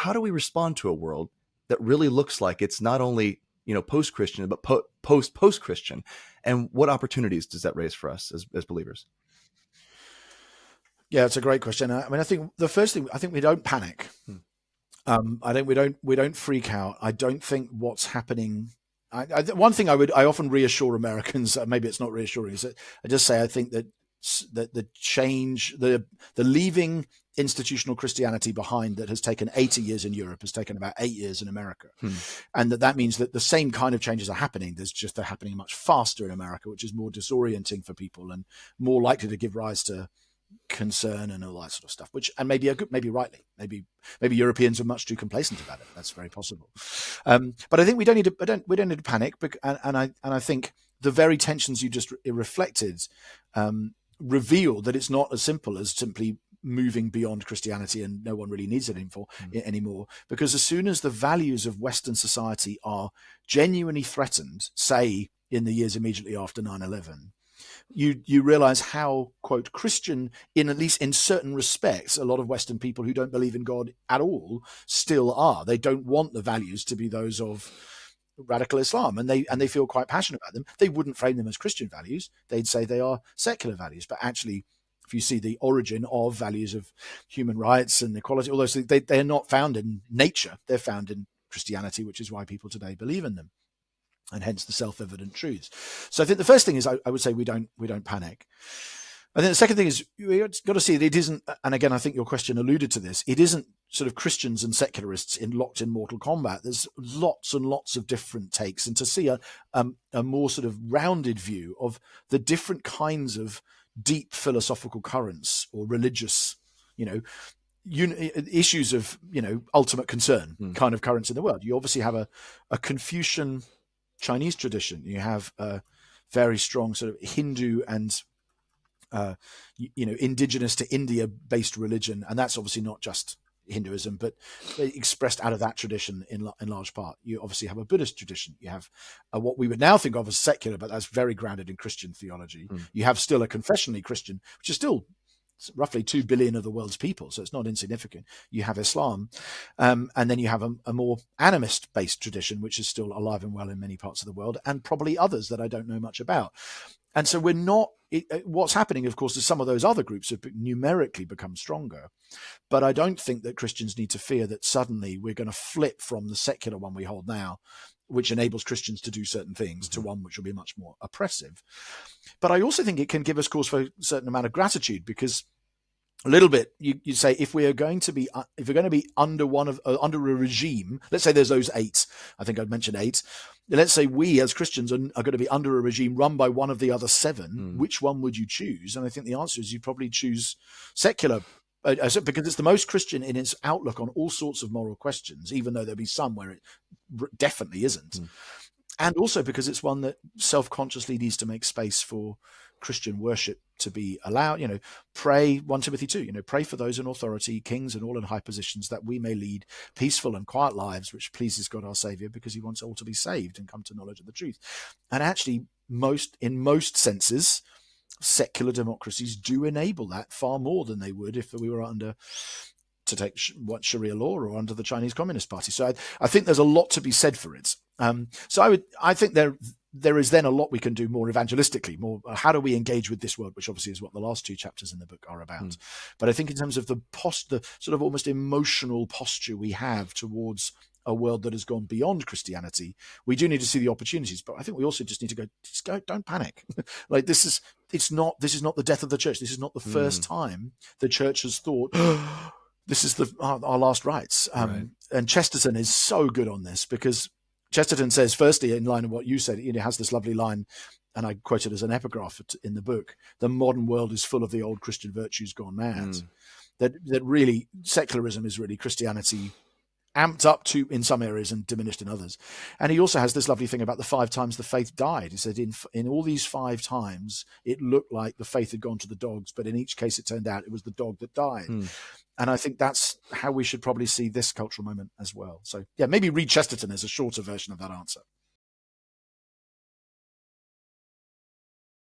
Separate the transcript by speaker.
Speaker 1: how do we respond to a world that really looks like it's not only, post-Christian, but post-Christian? And what opportunities does that raise for us as believers?
Speaker 2: Yeah, it's a great question. I mean, I think the first thing, I think we don't panic. I think we don't freak out. I don't think what's happening. One thing I often reassure Americans, maybe it's not reassuring, is that I just say I think that the change, the leaving institutional Christianity behind that has taken 80 years in Europe has taken about 8 years in America. And that means that the same kind of changes are happening. They're happening much faster in America, which is more disorienting for people and more likely to give rise to concern and all that sort of stuff, and maybe rightly, maybe Europeans are much too complacent about it. That's very possible. But I think we don't need to panic. And I think the very tensions you just reflected reveal that it's not as simple as simply moving beyond Christianity and no one really needs it anymore. Because as soon as the values of Western society are genuinely threatened, say in the years immediately after 9/11, you realize how, quote, Christian, at least in certain respects, a lot of Western people who don't believe in God at all still are. They don't want the values to be those of radical Islam, and they feel quite passionate about them. They wouldn't frame them as Christian values. They'd say they are secular values. But actually, if you see the origin of values of human rights and equality, all those things, they're not found in nature. They're found in Christianity, which is why people today believe in them, and hence the self-evident truths. So I think the first thing is I would say we don't panic. I think the second thing is we've got to see that it isn't, and again, I think your question alluded to this, it isn't sort of Christians and secularists locked in mortal combat. There's lots and lots of different takes, and to see a more sort of rounded view of the different kinds of deep philosophical currents or religious, issues of, ultimate concern kind of currents in the world. You obviously have a Confucian Chinese tradition. You have a very strong sort of Hindu and indigenous to India based religion, and that's obviously not just Hinduism, but expressed out of that tradition in large part. You obviously have a Buddhist tradition. You have what we would now think of as secular, but that's very grounded in Christian theology. You have still a confessionally Christian, which is still roughly 2 billion of the world's people, so it's not insignificant. You have Islam, and then you have a more animist-based tradition, which is still alive and well in many parts of the world, and probably others that I don't know much about. And so we're not. What's happening, of course, is some of those other groups have numerically become stronger, but I don't think that Christians need to fear that suddenly we're going to flip from the secular one we hold now, which enables Christians to do certain things, to one which will be much more oppressive. But I also think it can give us cause for a certain amount of gratitude, because a little bit, you say, if we're going to be under under a regime, let's say there's those 8, I think I'd mentioned 8. Let's say we as Christians are going to be under a regime run by one of the other 7. Which one would you choose? And I think the answer is you probably choose secular, because it's the most Christian in its outlook on all sorts of moral questions, even though there'll be some where it definitely isn't. And also because it's one that self-consciously needs to make space for Christian worship to be allowed. Pray, 1 Timothy 2, pray for those in authority, kings and all in high positions, that we may lead peaceful and quiet lives, which pleases God our Savior, because he wants all to be saved and come to knowledge of the truth. And actually, in most senses, secular democracies do enable that far more than they would if we were under, to take Sharia law, or under the Chinese Communist Party. So I think there's a lot to be said for it. So I think there is then a lot we can do more evangelistically, more how do we engage with this world, which obviously is what the last 2 chapters in the book are about. But I think in terms of the sort of almost emotional posture we have towards a world that has gone beyond Christianity, we do need to see the opportunities. But I think we also just need to go, don't panic. Like this is not the death of the church. This is not the first time the church has thought, this is our last rights. Right. And Chesterton is so good on this, because Chesterton says, firstly, in line with what you said, it has this lovely line, and I quote it as an epigraph in the book: "The modern world is full of the old Christian virtues gone mad." That really, secularism is really Christianity amped up to in some areas and diminished in others. And he also has this lovely thing about the 5 times the faith died. He said in all these 5 times, it looked like the faith had gone to the dogs, but in each case it turned out it was the dog that died. And I think that's how we should probably see this cultural moment as well. So yeah, maybe read Chesterton as a shorter version of that answer.